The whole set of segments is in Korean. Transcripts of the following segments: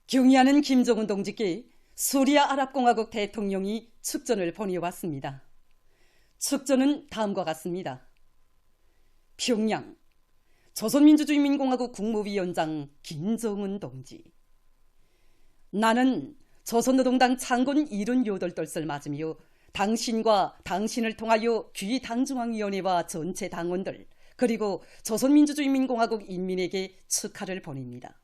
경의하는 김정은 동지께 수리아 아랍공화국 대통령이 축전을 보내왔습니다. 축전은 다음과 같습니다. 평양 조선민주주의인민공화국 국무위원장 김정은 동지. 나는 조선노동당 창건 78돌을 맞으며 당신과 당신을 통하여 귀당중앙위원회와 전체 당원들 그리고 조선민주주의인민공화국 인민에게 축하를 보냅니다.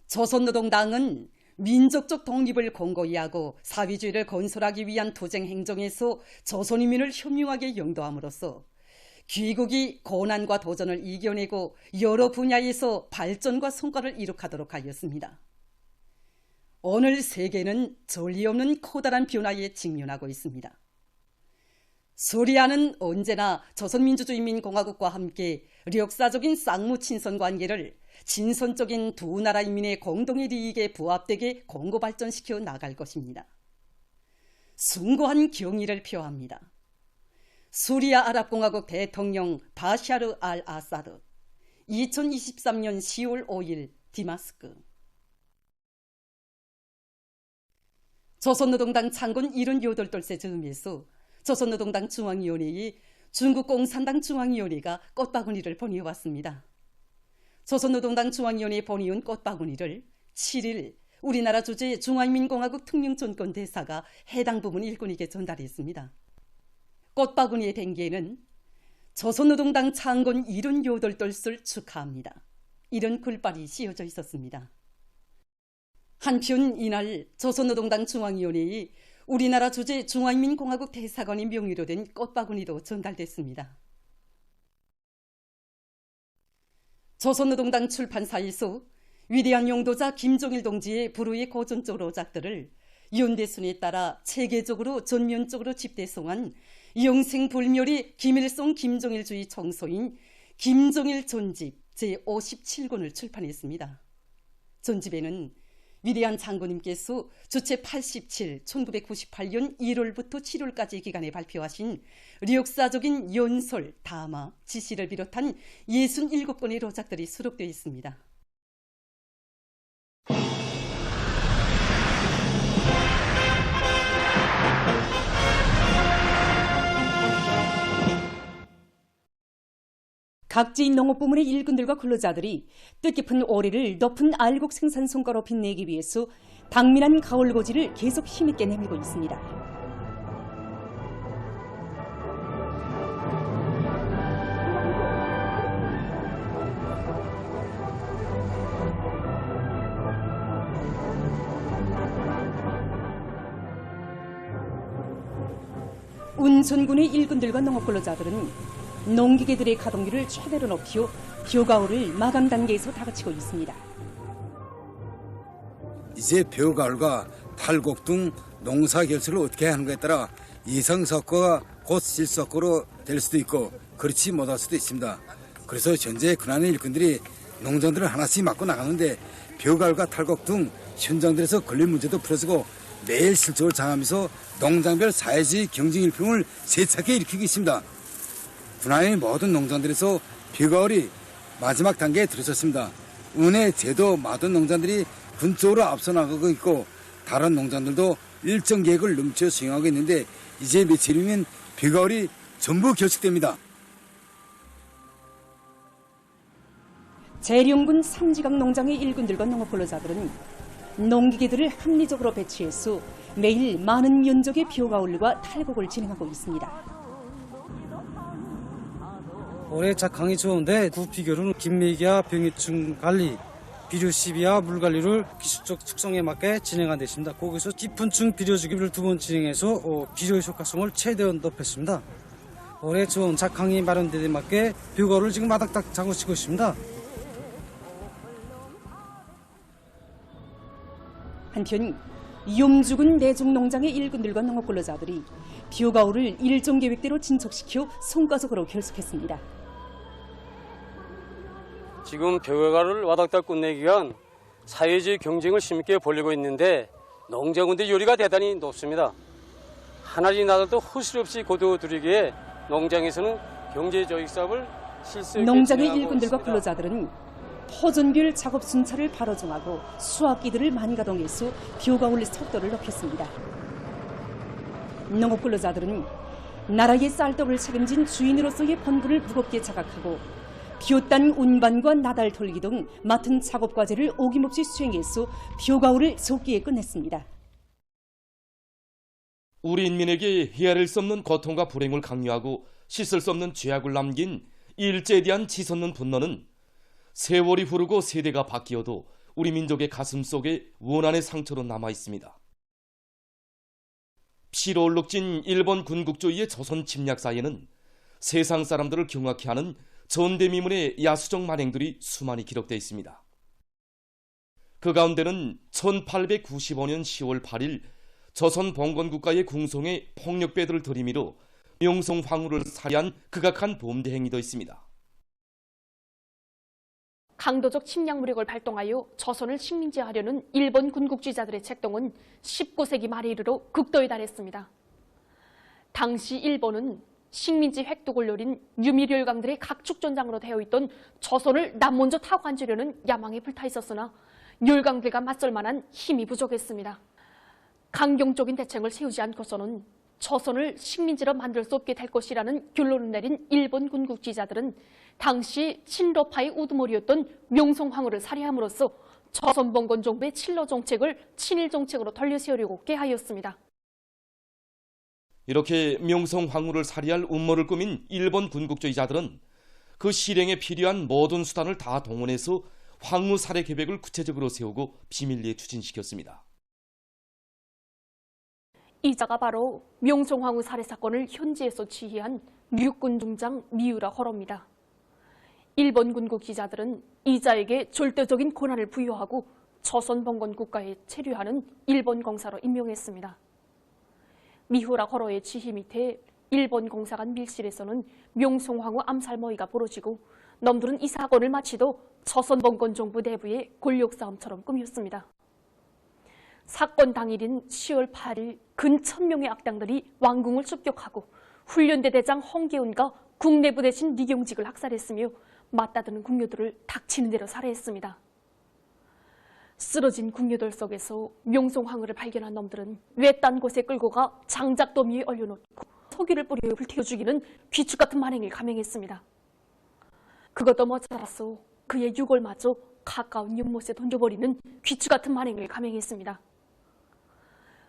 조선노동당은 민족적 독립을 공고히 하고 사회주의를 건설하기 위한 투쟁 행정에서 조선인민을 혐오하게 영도함으로써 귀국이 고난과 도전을 이겨내고 여러 분야에서 발전과 성과를 이룩하도록 하였습니다. 오늘 세계는 전례없는 커다란 변화에 직면하고 있습니다. 수리아는 언제나 조선민주주의인민공화국과 함께 역사적인 쌍무친선 관계를 진선적인 두 나라 인민의 공동의利益에 부합되게 공고 발전시켜 나갈 것입니다. 숭고한 경의를 표합니다. 수리아 아랍공화국 대통령 바샤르 알 아사드 2023년 10월 5일 디마스크. 조선노동당 창건 78돌째 즈음에서 조선노동당 중앙위원회의 중국 공산당 중앙위원회가 꽃바구니를 보내왔습니다. 조선노동당 중앙위원회에 보내온 꽃바구니를 7일 우리나라 주재 중화인민공화국 특명전권대사가 해당 부문 일꾼에게 전달했습니다. 꽃바구니의 댕기에는 조선노동당 창건 78돌을 축하합니다. 이런 글발이 씌어져 있었습니다. 한편 이날 조선노동당 중앙위원회에 우리나라 주재 중화인민공화국 대사관의 명의로 된 꽃바구니도 전달됐습니다. 조선노동당 출판사에서 위대한 용도자 김종일 동지의 불후의 고전적 로작들을 연대순에 따라 체계적으로 전면적으로 집대성한 영생불멸의 김일성 김종일주의 총소인 김종일 전집 제57권을 출판했습니다. 전집에는 위대한 장군님께서 주체 87, 1998년 1월부터 7월까지 기간에 발표하신 역사적인 연설, 담화, 지시를 비롯한 67권의 로작들이 수록되어 있습니다. 각지인 농업부문의 일꾼들과 근로자들이 뜻깊은 올해를 높은 알곡 생산 성과로 빛내기 위해서 당면한 가을고지를 계속 힘있게 내밀고 있습니다. 운천군의 일꾼들과 농업근로자들은 농기계들의 가동률을 최대로 높여 벼가을을 마감 단계에서 다그치고 있습니다. 이제 벼가을과 탈곡 등 농사 결실을 어떻게 하는가에 따라 예상석고가 곧 실석고로 될 수도 있고 그렇지 못할 수도 있습니다. 그래서 현재 군안의 일꾼들이 농장들을 하나씩 맡고 나가는데 벼가을과 탈곡 등 현장들에서 걸릴 문제도 풀어지고 매일 실적을 장하면서 농장별 사회주의 경쟁 일평을 세차게 일으키고 있습니다. 군안의 모든 농장들에서 벼가을이 마지막 단계에 들어섰습니다. 은혜, 제도, 많은 농장들이 군적으로 앞서 나가고 있고 다른 농장들도 일정 계획을 넘쳐 수행하고 있는데 이제 며칠이면 벼가을이 전부 결식됩니다. 재령군 삼지강 농장의 일꾼들과 농업근로자들은 농기계들을 합리적으로 배치해서 매일 많은 면적의 벼가을과 탈곡을 진행하고 있습니다. 올해 작황이 좋은데 구 비결은 김미기와 병해충 관리, 비료 시비와 물 관리를 기술적 특성에 맞게 진행한 데 있습니다. 거기서 깊은층 비료 주기를 2번 진행해서 비료 효과성을 최대한 높였습니다. 올해 좋은 작황이 마련된 데 맞게 벼가을을 지금 마닥닥 장구치고 있습니다. 한편 염주군 내종농장의 일꾼들과 농업근로자들이 벼가을을 일정 계획대로 진척시켜 성과적으로 결속했습니다. 지금 벼가을을 와닥닥 끝내기 위한 사회주의 경쟁을 힘있게 벌이고 있는데 농장군들 요리가 대단히 높습니다. 하나리 나라도 허실 없이 거둬들이기에 농장에서는 경제조익 사업을 실수 있게 농장의 진행하고 일꾼들과 있습니다. 근로자들은 호전별 작업 순차를 바로 정하고 수확기들을 많이 가동해서 비호가 올릴 속도를 높였습니다. 농업 근로자들은 나라의 쌀떡을 책임진 주인으로서의 본분을 무겁게 자각하고 비옷단 운반과 나달 털기 등 맡은 작업 과제를 어김없이 수행해서 비호가오를 속기에 끝냈습니다. 우리 인민에게 헤아릴 수 없는 고통과 불행을 강요하고 씻을 수 없는 죄악을 남긴 일제에 대한 치솟는 분노는 세월이 흐르고 세대가 바뀌어도 우리 민족의 가슴 속에 원한의 상처로 남아 있습니다. 피로 얼룩진 일본 군국주의의 조선 침략 사이에는 세상 사람들을 경악해 하는 전대미문의 야수적 만행들이 수많이 기록되어 있습니다. 그 가운데는 1895년 10월 8일 조선 봉건국가의 궁성에 폭력배들을 들이밀어 명성황후를 살해한 극악한 범죄 행위도 있습니다. 강도적 침략 무력을 발동하여 조선을 식민지하려는 일본 군국주의자들의 책동은 19세기 말에 이르러 극도에 달했습니다. 당시 일본은 식민지 획득을 노린 유미열강들의 각축전장으로 되어 있던 조선을 남먼저 타고 앉으려는 야망에 불타 있었으나 열강들과 맞설 만한 힘이 부족했습니다. 강경적인 대책을 세우지 않고서는 조선을 식민지로 만들 수 없게 될 것이라는 결론을 내린 일본 군국주의자들은 당시 친러파의 우두머리였던 명성황후를 살해함으로써 조선 봉건 정부의 칠러 정책을 친일 정책으로 돌려세우려고 꾀하였습니다. 이렇게 명성황후를 살해할 음모를 꾸민 일본 군국주의자들은 그 실행에 필요한 모든 수단을 다 동원해서 황후 살해 계획을 구체적으로 세우고 비밀리에 추진시켰습니다. 이자가 바로 명성황후 살해 사건을 현지에서 지휘한 육군 중장 미우라 호로입니다. 일본 군국주의자들은 이자에게 절대적인 권한을 부여하고 조선 봉건 국가에 체류하는 일본 공사로 임명했습니다. 미우라 호로의 지휘 밑에 일본 공사관 밀실에서는 명성황후 암살 모의가 벌어지고 놈들은 이 사건을 마치도 조선 봉건 정부 내부의 권력 싸움처럼 꾸몄습니다. 사건 당일인 10월 8일 근 1000명의 악당들이 왕궁을 습격하고 훈련대 대장 홍계운과 국내부 대신 리경직을 학살했으며 맞다드는 궁녀들을 닥치는 대로 살해했습니다. 쓰러진 궁녀들 속에서 명성황후를 발견한 놈들은 외딴 곳에 끌고 가 장작돔 위에 올려놓고 소기를 뿌려 불태워 죽이는 귀축 같은 만행을 감행했습니다. 그것도 모자라서 그의 유골마저 가까운 연못에 던져버리는 귀축 같은 만행을 감행했습니다.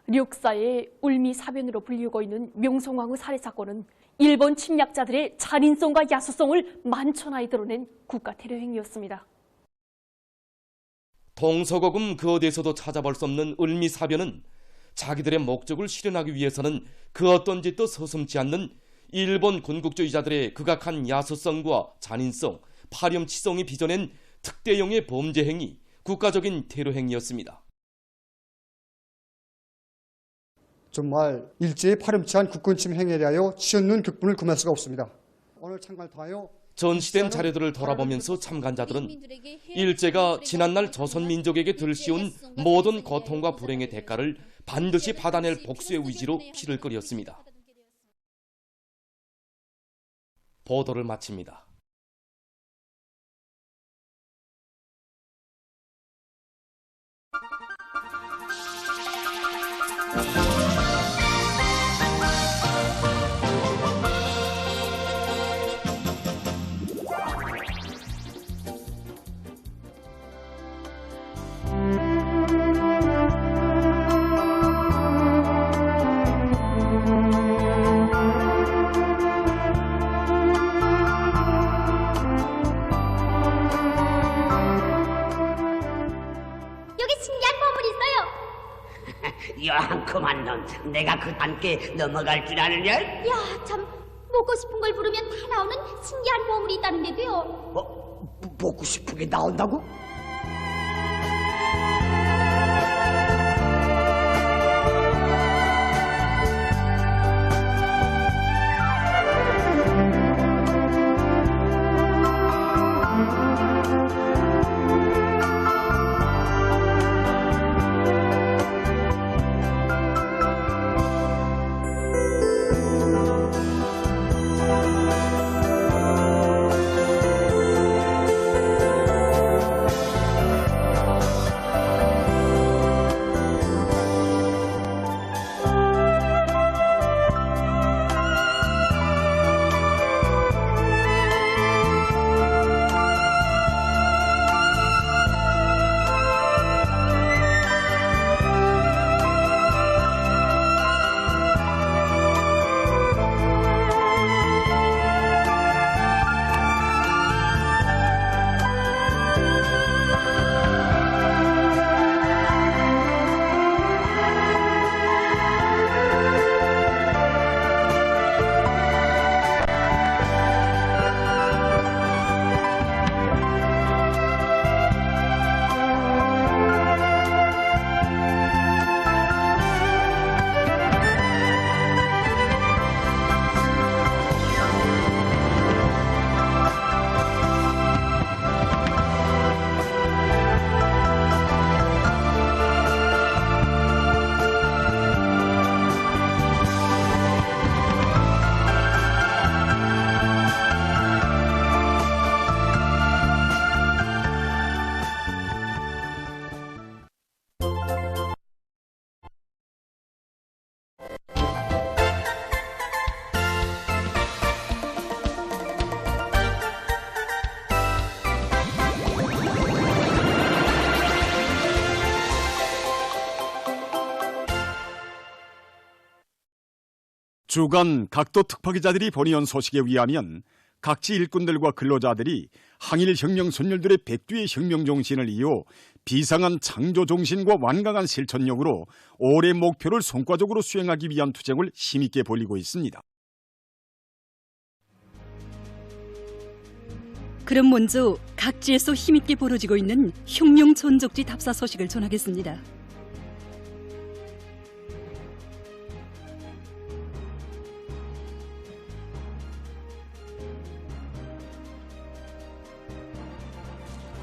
력사의 울미사변으로 불리고 있는 명성황후 살해 사건은 일본 침략자들의 잔인성과 야수성을 만천하에 드러낸 국가 테러 행위였습니다. 동서고금 그 어디에서도 찾아볼 수 없는 을미사변은 자기들의 목적을 실현하기 위해서는 그 어떤 짓도 서슴지 않는 일본 군국주의자들의 극악한 야수성과 잔인성, 파렴치성이 빚어낸 특대형의 범죄 행위, 국가적인 테러 행위였습니다. 정말 일제의 파렴치한 국군침 행위에 대하여 치솟는 격분을 금할 수가 없습니다. 오늘 참관을 통하여 전시된 자료들을 돌아보면서 참관자들은 일제가 지난날 조선 민족에게 들씌운 모든 고통과 불행의 대가를 반드시 받아낼 복수의 의지로 피를 끓였습니다. 보도를 마칩니다. 그만 넌 내가 그 단계 넘어갈 줄 아느냐? 야, 참 먹고 싶은 걸 부르면 다 나오는 신기한 보물이 있다는데도요. 먹고 싶은 게 나온다고? 주간 각도 특파기자들이 보내온 소식에 의하면 각지 일꾼들과 근로자들이 항일 혁명 선열들의 백두의 혁명 정신을 이어 비상한 창조 정신과 완강한 실천력으로 올해 목표를 성과적으로 수행하기 위한 투쟁을 힘있게 벌이고 있습니다. 그럼 먼저 각지에서 힘있게 벌어지고 있는 혁명 전적지 답사 소식을 전하겠습니다.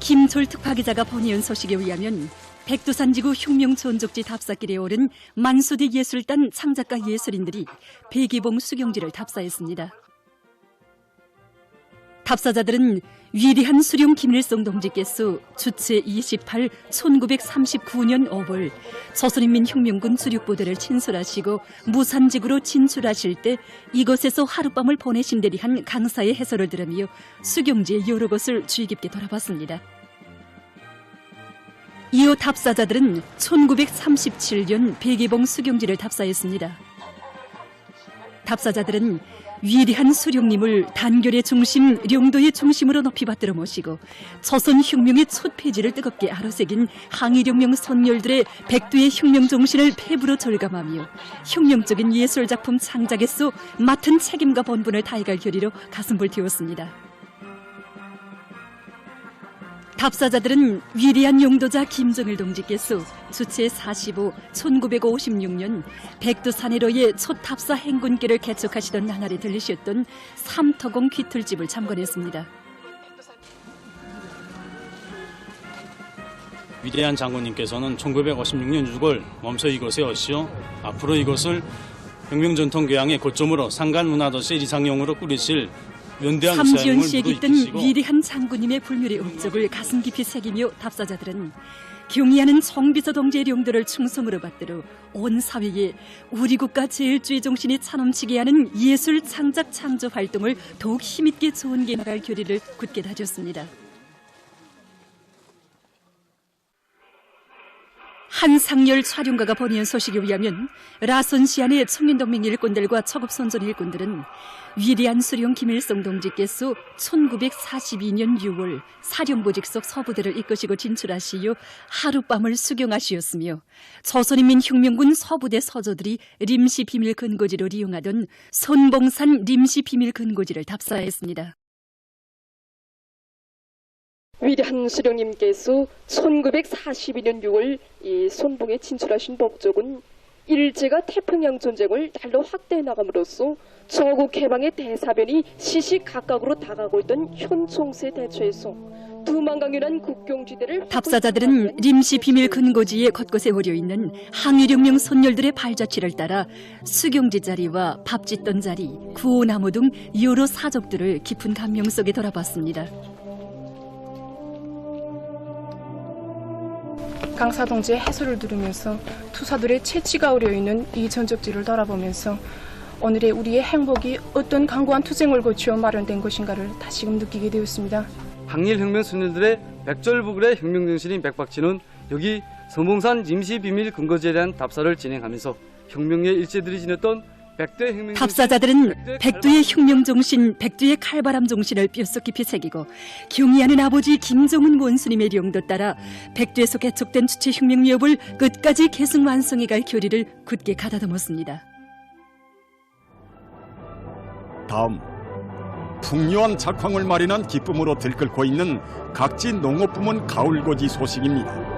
김철 특파기자가 보내온 소식에 의하면 백두산지구 혁명 전적지 답사길에 오른 만수대 예술단 창작가 예술인들이 백이봉 수경지를 답사했습니다. 답사자들은 위대한 수령 김일성 동지께서 주체 28 1939년 5월 조선인민혁명군 주력부대를 친솔하시고 무산지구로 진출하실 때 이곳에서 하룻밤을 보내신다리 한 강사의 해설을 들으며 수경지의 여러 것을 주의 깊게 돌아봤습니다. 이후 답사자들은 1937년 백이봉 수경지를 답사했습니다. 답사자들은 위대한 수령님을 단결의 중심, 령도의 중심으로 높이 받들어 모시고 조선혁명의 첫 페이지를 뜨겁게 아로새긴 항일혁명 선열들의 백두의 혁명 정신을 폐부로 절감하며 혁명적인 예술작품 창작에서 맡은 책임과 본분을 다해갈 결의로 가슴을 태웠습니다. 답사자들은 위대한 용도자 김정일 동지께서 주체 45 1956년 백두산해로의 첫 답사 행군길을 개척하시던 나날에 들리셨던 삼터공 귀틀집을 참관했습니다. 위대한 장군님께서는 1956년 6월 멈춰 이곳에 오시어 앞으로 이곳을 혁명전통교양의 고점으로 상간문화도시 이상용으로 꾸리실 삼지연 씨에 깃든 위대한 장군님의 불멸의 업적을 가슴 깊이 새기며 답사자들은 경의하는 정비서 동지의 령도를 충성으로 받들어 온 사회에 우리 국가 제일주의 정신이 차넘치게 하는 예술 창작 창조 활동을 더욱 힘있게 전개해 나갈 결의를 굳게 다졌습니다. 한상열 촬영가가 보내온 소식에 의하면 라선시안의 청년동맹 일꾼들과 초급선전 일꾼들은 위대한 수령 김일성 동지께서 1942년 6월 사령부직속 서부대를 이끄시고 진출하시어 하룻밤을 수경하시었으며 조선인민혁명군 서부대 서조들이 림시 비밀 근거지로 이용하던 손봉산 림시 비밀 근거지를 답사했습니다. 위대한 수령님께서 1942년 6월 이 손봉에 진출하신 목적은 일제가 태평양 전쟁을 날로 확대해 나감으로써 저국 해방의 대사변이 시시각각으로 다가오고 있던 현 총세 대처에서 두만강이란 국경지대를 답사자들은 림시 비밀 근거지에 곳곳에 오려 있는 항일혁명 선열들의 발자취를 따라 수경지 자리와 밥 짓던 자리, 구호나무 등 여러 사적들을 깊은 감명 속에 돌아봤습니다. 강사 동지의 해설을 들으면서 투사들의 채취가 어려있는 이 전적지를 돌아보면서 오늘의 우리의 행복이 어떤 강고한 투쟁을 거쳐 마련된 것인가를 다시금 느끼게 되었습니다. 항일혁명 선열들의 백절부글의 혁명정신인 백박치는 여기 선봉산 임시비밀 근거지에 대한 답사를 진행하면서 혁명의 일제들이 지녔던 백두의 혁명 답사자들은 백두의 혁명 정신, 백두의 칼바람 정신을 뼛속 깊이 새기고 경의하는 아버지 김정은 원수님의 령도 따라 백두에서 개척된 주체 혁명 위협을 끝까지 계승 완성해갈 결의를 굳게 가다듬었습니다. 다음 풍요한 작황을 마련한 기쁨으로 들끓고 있는 각지 농업부문 가을고지 소식입니다.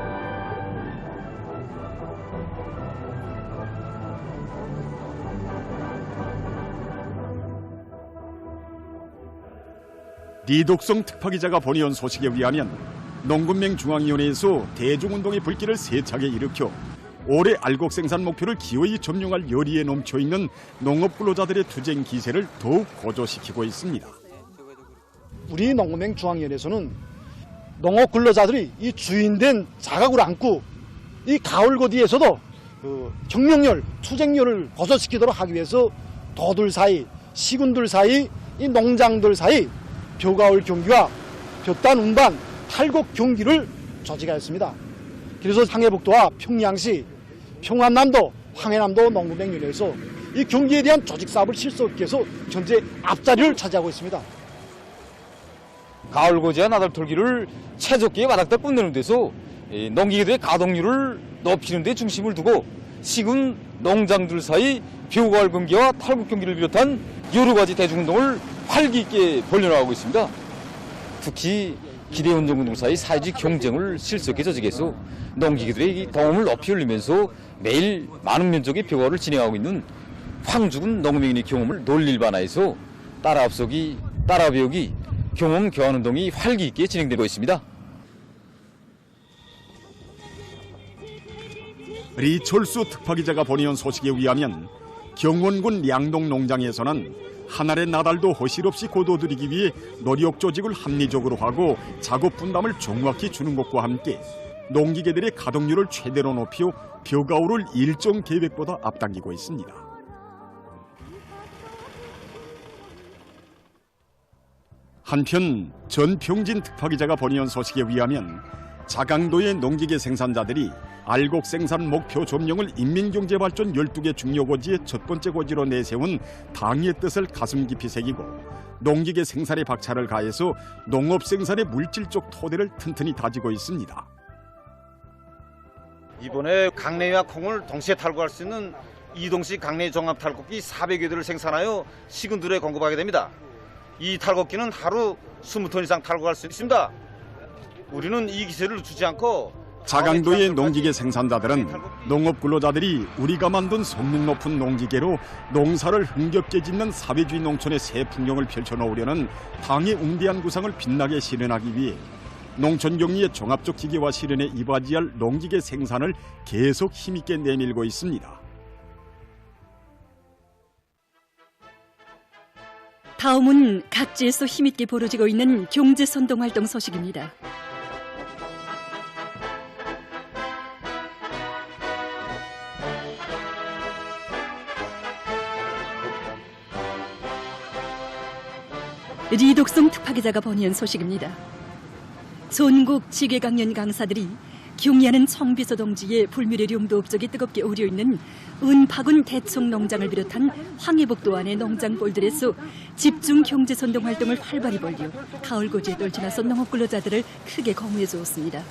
리독성 특파기자가 보내온 소식에 의하면 농군맹 중앙위원회에서 대중운동의 불길을 세차게 일으켜 올해 알곡 생산 목표를 기어이 점령할 열의에 넘쳐있는 농업근로자들의 투쟁 기세를 더욱 고조시키고 있습니다. 우리 농군맹 중앙위원회에서는 농업근로자들이 이 주인된 자각을 안고 이 가을고디에서도 혁명열, 투쟁열을 고조시키도록 하기 위해서 도들 사이, 시군들 사이, 이 농장들 사이 벼가을 경기와 볕단 운반, 탈곡 경기를 조직하였습니다. 그래서 상해북도와 평양시, 평안남도, 황해남도 농군맹위원회에서 이 경기에 대한 조직 사업을 실수하기 위해서 현재 앞자리를 차지하고 있습니다. 가을고지와 나달털기를 최적기에 와닥다 끝내는 데서 농기계들의 가동률을 높이는 데 중심을 두고 시군 농장들 사이 벼가을 경기와 탈곡 경기를 비롯한 여러 가지 대중운동을 활기 있게 벌려나가고 있습니다. 특히 기대운동군들 사이 사회적 경쟁을 실속에 조직해서 농기계들의 경험을 높이 올리면서 매일 많은 면적의 벼가을을 진행하고 있는 황죽은 농민의 경험을 논리일반화해서 따라 앞서기, 따라 배우기, 경험 교환 운동이 활기 있게 진행되고 있습니다. 리철수 특파기자가 보내온 소식에 의하면 경원군 양동 농장에서는 한 알의 나달도 허실 없이 거둬들이기 위해 노력 조직을 합리적으로 하고 작업 분담을 정확히 주는 것과 함께 농기계들의 가동률을 최대로 높여 벼가울을 일정 계획보다 앞당기고 있습니다. 한편 전평진 특파기자가 보내온 소식에 의하면 자강도의 농기계 생산자들이 알곡 생산 목표 점령을 인민경제발전 12개 중요고지의 첫 번째 고지로 내세운 당의 뜻을 가슴 깊이 새기고 농기계 생산에 박차를 가해서 농업 생산의 물질적 토대를 튼튼히 다지고 있습니다. 이번에 강내와 콩을 동시에 탈곡할 수 있는 이동식 강내 종합 탈곡기 400여 대를 생산하여 시군들에 공급하게 됩니다. 이 탈곡기는 하루 20톤 이상 탈곡할 수 있습니다. 우리는 이 기세를 늦추지 않고 자강도의 농기계 생산자들은 농업 근로자들이 우리가 만든 성능 높은 농기계로 농사를 흥겹게 짓는 사회주의 농촌의 새 풍경을 펼쳐놓으려는 당의 웅대한 구상을 빛나게 실현하기 위해 농촌정리의 종합적 기계화 실현에 이바지할 농기계 생산을 계속 힘있게 내밀고 있습니다. 다음은 각지에서 힘있게 벌어지고 있는 경제선동활동 소식입니다. 리독성 특파기자가 보내온 소식입니다. 전국 지계강연 강사들이 경의하는 청비서 동지의 불멸의 룡도 업적이 뜨겁게 오려 있는 은파군 대청 농장을 비롯한 황해북도 안의 농장골들에서 집중 경제선동 활동을 활발히 벌려 가을고지에 떨쳐나서 농업근로자들을 크게 거무해 주었습니다.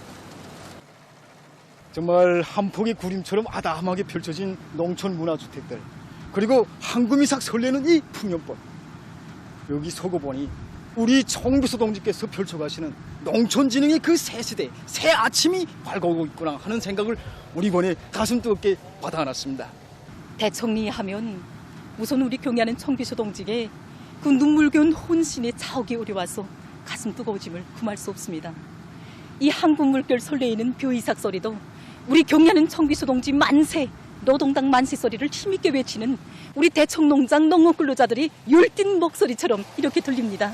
정말 한 폭의 구림처럼 아담하게 펼쳐진 농촌 문화주택들, 그리고 황금이삭 설레는 이 풍년법. 여기 서고 보니 우리 청비서 동지께서 펼쳐가시는 농촌진흥의 그 새 시대, 새 아침이 밝아오고 있구나 하는 생각을 우리 이번에 가슴 뜨겁게 받아안았습니다. 대청리 하면 우선 우리 경의하는 청비서 동지에 그 눈물겨운 혼신의 자욱이 우려와서 가슴 뜨거워짐을 금할 수 없습니다. 이 한국 물결 설레이는 벼이삭 소리도 우리 경의하는 청비서 동지 만세, 노동당 만세 소리를 힘있게 외치는 우리 대청농장 농업근로자들이 열띤 목소리처럼 이렇게 들립니다.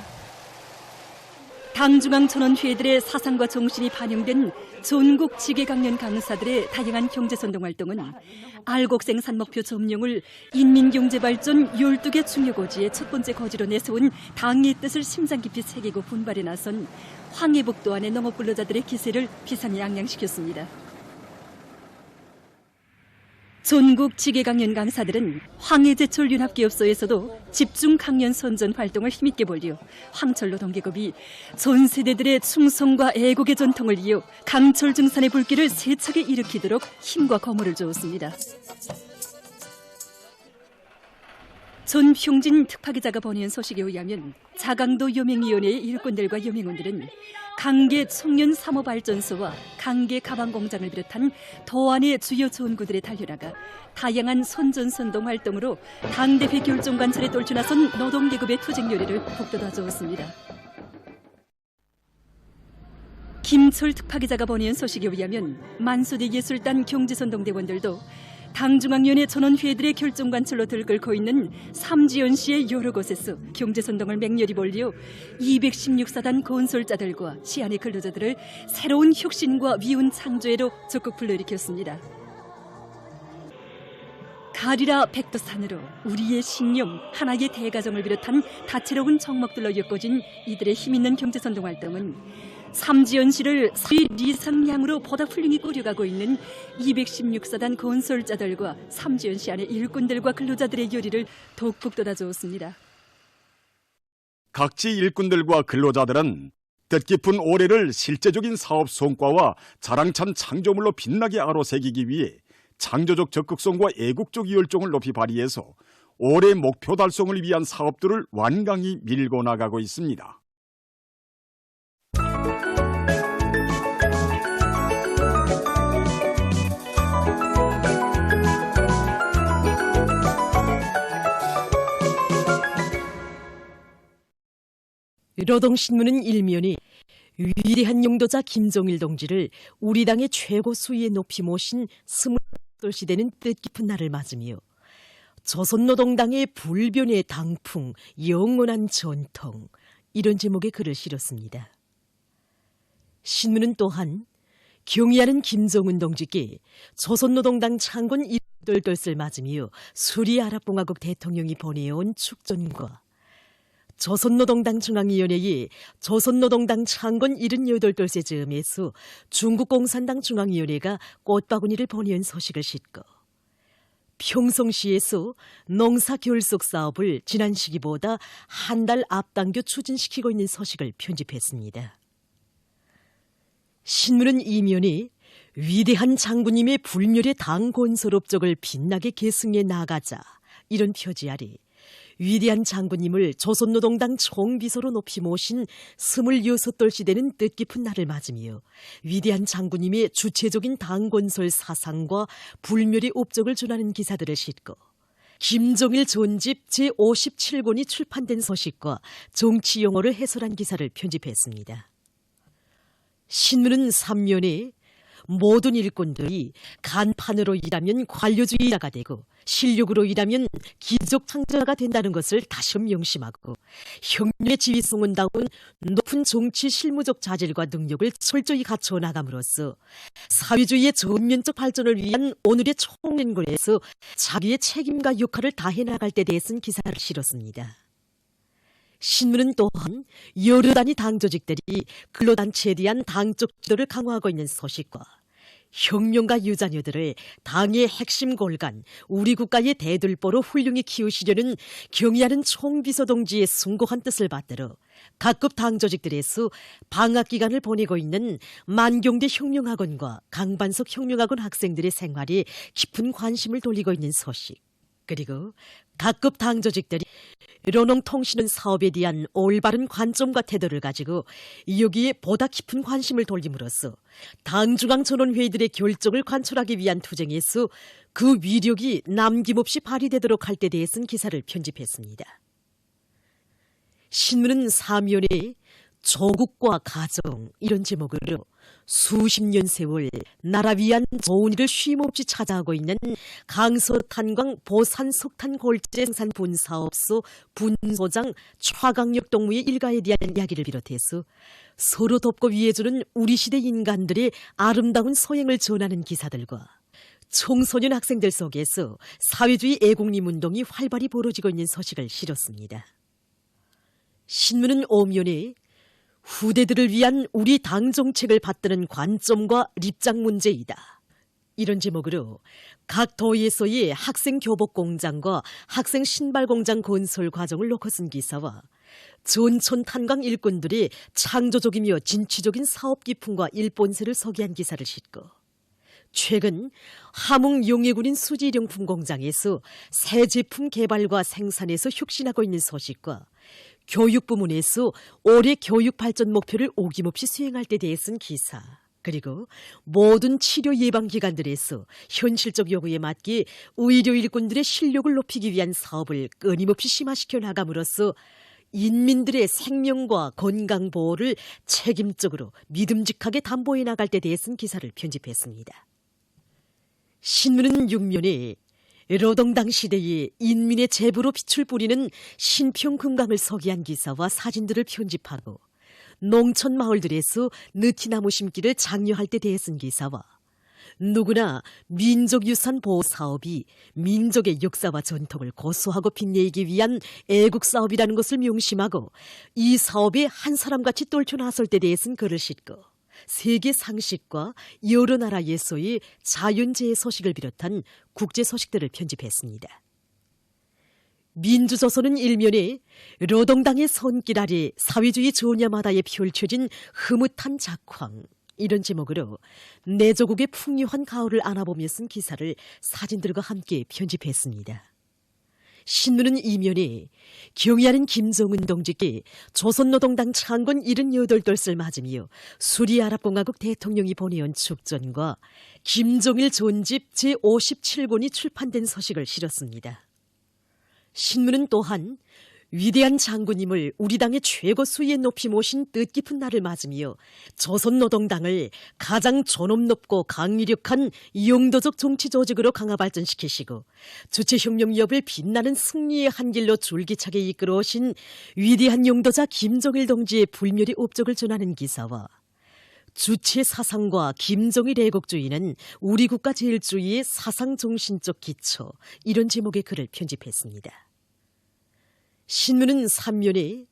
당중앙천원회들의 사상과 정신이 반영된 전국 지계강연 강사들의 다양한 경제선동활동은 알곡생 산목표 점령을 인민경제발전 12개 중요고지의 첫 번째 고지로 내세운 당의 뜻을 심장 깊이 새기고 분발에 나선 황해북도 안의 농업근로자들의 기세를 비상히 양양시켰습니다. 전국 지계강연 강사들은 황해제철 윤합기업소에서도 집중 강연 선전 활동을 힘있게 벌여 황철 노동계급이 전 세대들의 충성과 애국의 전통을 이어 강철 증산의 불길을 세차게 일으키도록 힘과 거물을 주었습니다. 전평진 특파기자가 보내온 소식에 의하면 자강도 여맹위원회의 일꾼들과 여맹원들은 강계 청년 사모발전소와 강계 가방공장을 비롯한 도안의 주요 전구들에 달려나가 다양한 선전선동 활동으로 당대표 결정관철에 떨쳐나선 노동계급의 투쟁 요리를 북돋아 주었습니다. 김철 특파기자가 보내온 소식에 의하면 만수대 예술단 경제선동대원들도 당중앙위원회 전원회들의 결정관철로 들끓고 있는 삼지연시의 여러 곳에서 경제선동을 맹렬히 벌려 216사단 건설자들과 시안의 근로자들을 새로운 혁신과 위훈 창조에로 적극 불러일으켰습니다. 가리라 백두산으로 우리의 신념, 하나의 대가정을 비롯한 다채로운 정목들로 엮어진 이들의 힘있는 경제선동활동은 삼지연시를 사위 리상량으로 보다 훌륭히 꾸려가고 있는 216사단 건설자들과 삼지연시 안의 일꾼들과 근로자들의 열의를 독북 돋아주었습니다. 각지 일꾼들과 근로자들은 뜻깊은 올해를 실제적인 사업 성과와 자랑찬 창조물로 빛나게 아로새기기 위해 창조적 적극성과 애국적 열정을 높이 발휘해서 올해 목표 달성을 위한 사업들을 완강히 밀고 나가고 있습니다. 노동신문은 일면이 위대한 용도자 김종일 동지를 우리 당의 최고 수위에 높이 모신 20돌시되는 뜻깊은 날을 맞으며 조선노동당의 불변의 당풍, 영원한 전통 이런 제목의 글을 실었습니다. 신문은 또한 경의하는 김정은 동지께 조선노동당 창건 1돌돌을 맞으며 수리아랍공화국 대통령이 보내온 축전과 조선노동당 중앙위원회의 조선노동당 창건 78돌세 즈음에서 중국공산당 중앙위원회가 꽃바구니를 보내온 소식을 싣고 평성시에서 농사 결속 사업을 지난 시기보다 한 달 앞당겨 추진시키고 있는 소식을 편집했습니다. 신문은 이면에 위대한 장군님의 불멸의 당 건설 업적을 빛나게 계승해 나가자 이런 표지 아래 위대한 장군님을 조선노동당 총비서로 높이 모신 26돌 되는 뜻깊은 날을 맞으며 위대한 장군님의 주체적인 당건설 사상과 불멸의 업적을 전하는 기사들을 싣고 김종일 전집 제57권이 출판된 소식과 정치 용어를 해설한 기사를 편집했습니다. 신문은 3면에 모든 일꾼들이 간판으로 일하면 관료주의자가 되고 실력으로 일하면 기적 창조자가 된다는 것을 다시 명심하고 혁명의 지휘성은 다운 높은 정치 실무적 자질과 능력을 철저히 갖춰 나감으로써 사회주의의 전면적 발전을 위한 오늘의 총연군에서 자기의 책임과 역할을 다해 나갈 때 대해서는 기사를 실었습니다. 신문은 또한 여러 단위 당조직들이 근로단체에 대한 당적 지도를 강화하고 있는 소식과 혁명가 유자녀들을 당의 핵심 골간, 우리 국가의 대들보로 훌륭히 키우시려는 경의하는 총비서 동지의 숭고한 뜻을 받들어 각급 당조직들에서 방학기간을 보내고 있는 만경대 혁명학원과 강반석 혁명학원 학생들의 생활에 깊은 관심을 돌리고 있는 소식, 그리고 각급 당조직들이 로농통신원 사업에 대한 올바른 관점과 태도를 가지고 여기에 보다 깊은 관심을 돌림으로써 당중앙전원회의들의 결정을 관철하기 위한 투쟁에서 그 위력이 남김없이 발휘되도록 할 때 대해서는 기사를 편집했습니다. 신문은 사면에 조국과 가정 이런 제목으로 수십 년 세월 나라 위한 좋은 일을 쉼없이 찾아오고 있는 강서탄광 보산석탄 골재 생산 분사업소 분소장 최강력 동무의 일가에 대한 이야기를 비롯해서 서로 돕고 위해주는 우리 시대 인간들의 아름다운 소행을 전하는 기사들과 청소년 학생들 속에서 사회주의 애국림 운동이 활발히 벌어지고 있는 소식을 실었습니다. 신문은 오면에 후대들을 위한 우리 당 정책을 받드는 관점과 입장 문제이다. 이런 제목으로 각 도에서의 학생 교복 공장과 학생 신발 공장 건설 과정을 놓고 쓴 기사와 전촌 탄광 일꾼들의 창조적이며 진취적인 사업 기풍과 일본세를 소개한 기사를 싣고 최근 함흥 용해군인 수지령품 공장에서 새 제품 개발과 생산에서 혁신하고 있는 소식과 교육 부문에서 올해 교육 발전 목표를 오김없이 수행할 때 대해서는 기사, 그리고 모든 치료 예방기관들에서 현실적 요구에 맞게 의료 일꾼들의 실력을 높이기 위한 사업을 끊임없이 심화시켜 나감으로써 인민들의 생명과 건강 보호를 책임적으로 믿음직하게 담보해 나갈 때 대해서는 기사를 편집했습니다. 신문은 6면에 노동당 시대에 인민의 제부로 빛을 뿌리는 신평금강을 소개한 기사와 사진들을 편집하고 농촌 마을들에서 느티나무 심기를 장려할 때 대해 쓴 기사와 누구나 민족유산 보호 사업이 민족의 역사와 전통을 고수하고 빛내기 위한 애국 사업이라는 것을 명심하고 이 사업에 한 사람같이 똘쳐 나설 때 대해서는 글을 싣고 세계 상식과 여러 나라 예소의 자연재해 소식을 비롯한 국제 소식들을 편집했습니다. 민주조선은 일면에 노동당의 손길 아래 사회주의 조냐마다에 펼쳐진 흐뭇한 작황, 이런 제목으로 내 조국의 풍요한 가을을 안아보며 쓴 기사를 사진들과 함께 편집했습니다. 신문은 이면에 경의하는 김정은 동지께 조선노동당 창건 78돌을 맞으며 수리아랍공화국 대통령이 보내온 축전과 김정일 전집 제57권이 출판된 소식을 실었습니다. 신문은 또한 위대한 장군님을 우리 당의 최고 수위에 높이 모신 뜻깊은 날을 맞으며 조선노동당을 가장 존엄 높고 강력한 영도적 정치 조직으로 강화 발전시키시고 주체혁명 위협을 빛나는 승리의 한 길로 줄기차게 이끌어오신 위대한 영도자 김정일 동지의 불멸의 업적을 전하는 기사와 주체 사상과 김정일 애국주의는 우리 국가 제일주의의 사상정신적 기초, 이런 제목의 글을 편집했습니다. 신문은 3면에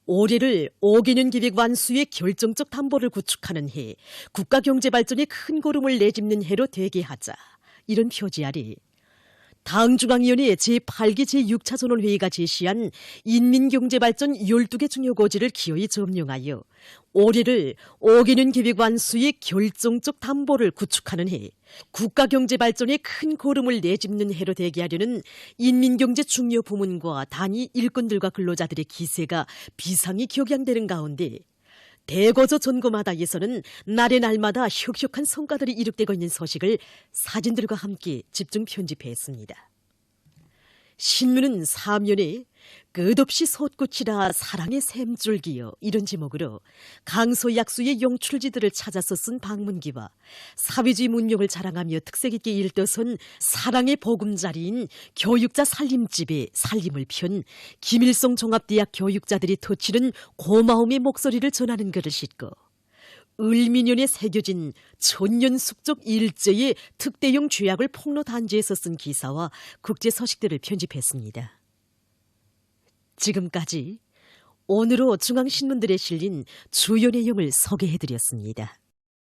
올해를 5개년 계획 완수의 결정적 담보를 구축하는 해, 국가경제발전에 큰 걸음을 내짚는 해로 되게 하자, 이런 표지 아래 당중앙위원회 제8기 제6차 전원회의가 제시한 인민경제발전 12개 중요 고지를 기어이 점령하여 올해를 5개년 계획 완수의 결정적 담보를 구축하는 해, 국가경제발전에 큰 걸음을 내짚는 해로 되게 하려는 인민경제 중요 부문과 단위 일꾼들과 근로자들의 기세가 비상히 격양되는 가운데 대거저 전고마다에서는 날의 날마다 혁혁한 성과들이 이룩되고 있는 소식을 사진들과 함께 집중 편집했습니다. 신문은 3면에 끝없이 솟구치라 사랑의 샘줄기여, 이런 제목으로 강소약수의 용출지들을 찾아서 쓴 방문기와 사회주의 문명을 자랑하며 특색 있게 일떠선 사랑의 보금자리인 교육자 살림집에 살림을 편 김일성 종합대학 교육자들이 터치는 고마움의 목소리를 전하는 글을 싣고 을미년에 새겨진 천년숙적 일제의 특대용 죄악을 폭로단지에서 쓴 기사와 국제 소식들을 편집했습니다. 지금까지 오늘로 중앙신문들에 실린 주요 내용을 소개해드렸습니다.